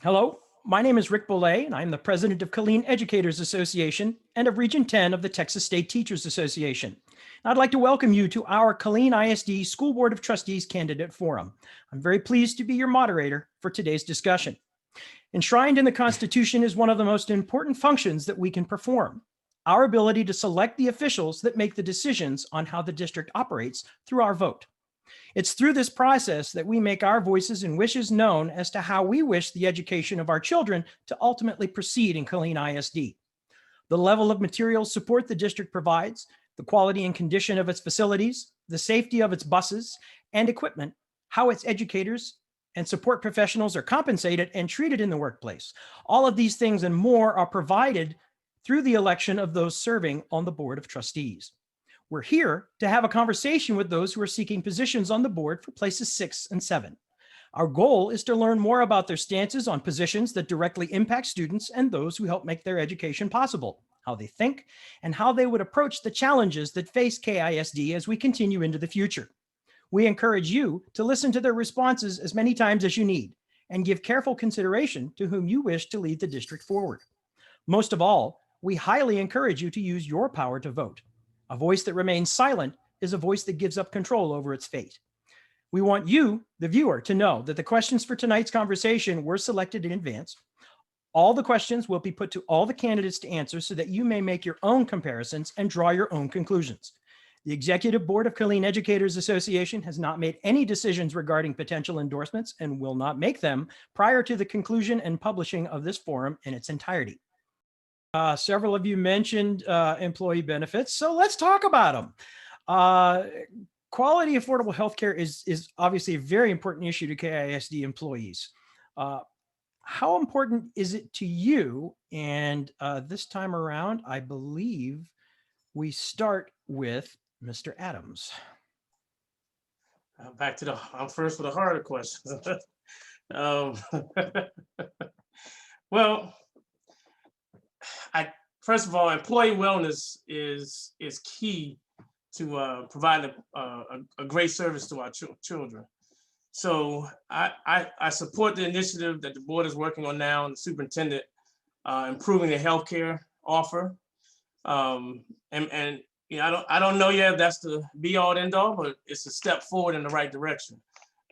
Hello, my name is Rick Boulay, and I'm the president of Killeen Educators Association and of Region 10 of the Texas State Teachers Association. I'd like to welcome you to our Killeen ISD School Board of Trustees Candidate Forum. I'm very pleased to be your moderator for today's discussion. Enshrined in the Constitution is one of the most important functions that we can perform: our ability to select the officials that make the decisions on how the district operates through our vote. It's through this process that we make our voices and wishes known as to how we wish the education of our children to ultimately proceed in Killeen ISD. The level of material support the district provides, the quality and condition of its facilities, the safety of its buses and equipment, how its educators and support professionals are compensated and treated in the workplace. All of these things and more are provided through the election of those serving on the Board of Trustees. We're here to have a conversation with those who are seeking positions on the board for places 6 and 7. Our goal is to learn more about their stances on positions that directly impact students and those who help make their education possible, how they think, and how they would approach the challenges that face KISD as we continue into the future. We encourage you to listen to their responses as many times as you need and give careful consideration to whom you wish to lead the district forward. Most of all, we highly encourage you to use your power to vote. A voice that remains silent is a voice that gives up control over its fate. We want you, the viewer, to know that the questions for tonight's conversation were selected in advance. All the questions will be put to all the candidates to answer so that you may make your own comparisons and draw your own conclusions. The Executive Board of Killeen Educators Association has not made any decisions regarding potential endorsements and will not make them prior to the conclusion and publishing of this forum in its entirety. Several of you mentioned employee benefits, so let's talk about them. Quality, affordable healthcare is obviously a very important issue to KISD employees. How important is it to you? And this time around, I believe we start with Mr. Adams. Back to I'm first for the harder question. Well, first of all, employee wellness is key to providing a great service to our children. So I support the initiative that the board is working on now, and the superintendent improving the healthcare offer. And you know, I don't know yet if that's the be all end all, but it's a step forward in the right direction.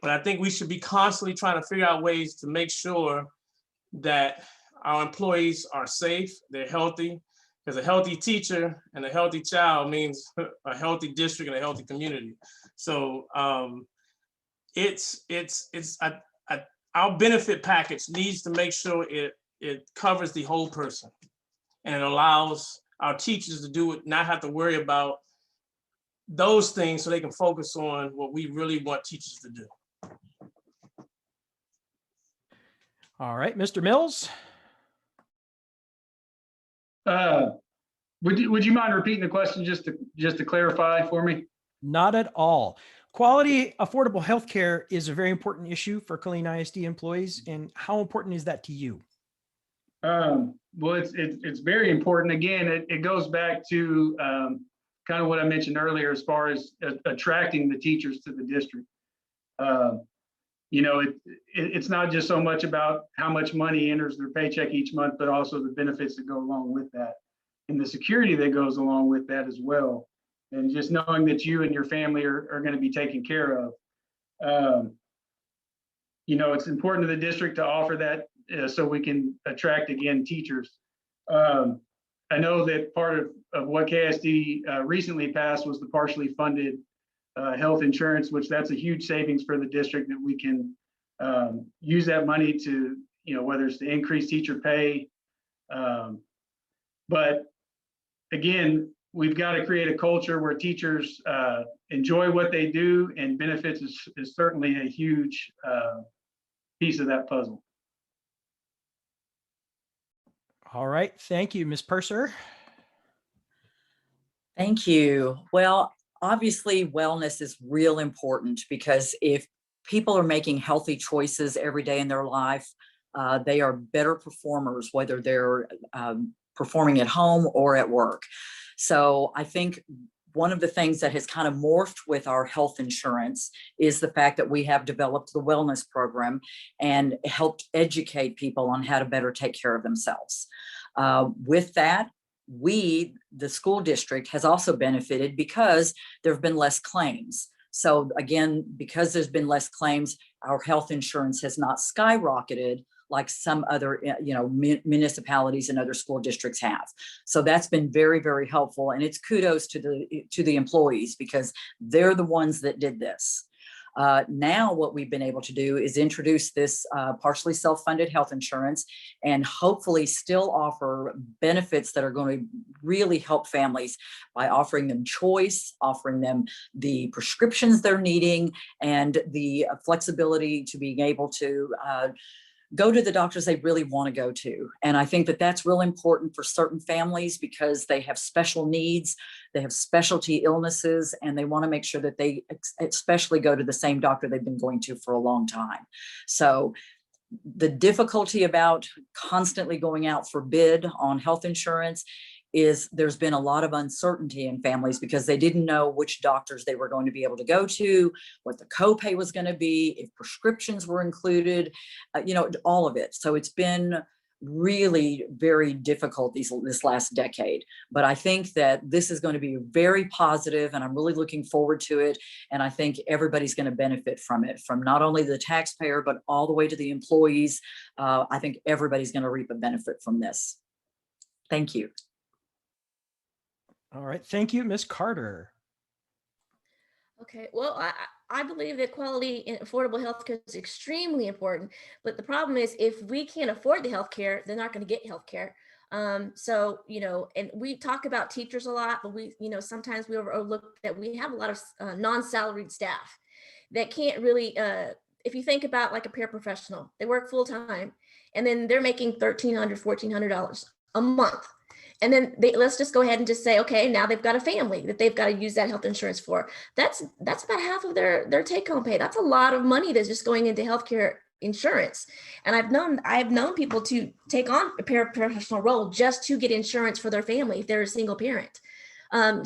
But I think we should be constantly trying to figure out ways to make sure that our employees are safe, they're healthy, because a healthy teacher and a healthy child means a healthy district and a healthy community. So our benefit package needs to make sure it covers the whole person, and it allows our teachers to do it, not have to worry about those things, so they can focus on what we really want teachers to do. All right, Mr. Mills. Would you mind repeating the question just to clarify for me? Not at all. Quality, affordable healthcare is a very important issue for Killeen ISD employees. And how important is that to you? Well, it's very important. Again, it goes back to kind of what I mentioned earlier as far as attracting the teachers to the district. You know, it's not just so much about how much money enters their paycheck each month, but also the benefits that go along with that, and the security that goes along with that as well. And just knowing that you and your family are going to be taken care of. You know, it's important to the district to offer that so we can attract, again, teachers. I know that part of what KSD recently passed was the partially funded health insurance, which that's a huge savings for the district, that we can use that money to, you know, whether it's to increase teacher pay. But again, we've got to create a culture where teachers enjoy what they do, and benefits is certainly a huge piece of that puzzle. All right, thank you, Ms. Purser. Thank you. Well, obviously wellness is real important, because if people are making healthy choices every day in their life, they are better performers, whether they're performing at home or at work. So I think one of the things that has kind of morphed with our health insurance is the fact that we have developed the wellness program and helped educate people on how to better take care of themselves. With that, the school district has also benefited because there have been less claims. So again, because there's been less claims, our health insurance has not skyrocketed like some other, municipalities and other school districts have. So that's been very, very helpful. And it's kudos to the employees because they're the ones that did this. Now what we've been able to do is introduce this partially self-funded health insurance and hopefully still offer benefits that are going to really help families by offering them choice, offering them the prescriptions they're needing, and the flexibility to being able to go to the doctors they really want to go to. And I think that that's real important for certain families because they have special needs, they have specialty illnesses, and they want to make sure that they especially go to the same doctor they've been going to for a long time. So the difficulty about constantly going out for bid on health insurance is there's been a lot of uncertainty in families because they didn't know which doctors they were going to be able to go to, what the copay was going to be, if prescriptions were included, all of it. So it's been really very difficult this last decade. But I think that this is going to be very positive, and I'm really looking forward to it. And I think everybody's going to benefit from it, from not only the taxpayer, but all the way to the employees. I think everybody's going to reap a benefit from this. Thank you. All right. Thank you, Ms. Carter. Okay, well, I believe that quality and affordable healthcare is extremely important. But the problem is if we can't afford the healthcare, they're not going to get healthcare. So, and we talk about teachers a lot, but sometimes we overlook that we have a lot of non-salaried staff that can't really, if you think about like a paraprofessional, they work full time and then they're making $1,300, $1,400 a month. And then let's just go ahead and just say, okay, now they've got a family that they've got to use that health insurance for. That's about half of their take-home pay. That's a lot of money that's just going into healthcare insurance. And I've known people to take on a paraprofessional role just to get insurance for their family if they're a single parent.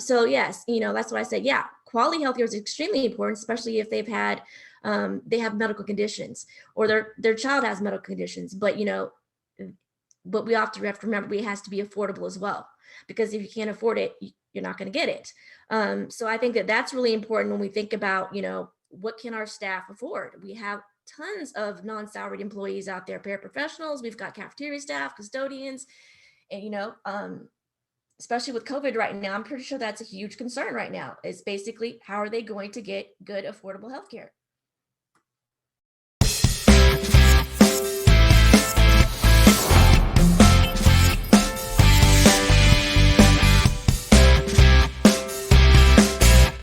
So yes, that's what I say. Yeah, quality healthcare is extremely important, especially if they have medical conditions or their child has medical conditions. But we have to remember it has to be affordable as well, because if you can't afford it, you're not going to get it. So I think that that's really important when we think about, what can our staff afford? We have tons of non-salaried employees out there, paraprofessionals, we've got cafeteria staff, custodians, and, especially with COVID right now, I'm pretty sure that's a huge concern right now is basically how are they going to get good, affordable healthcare?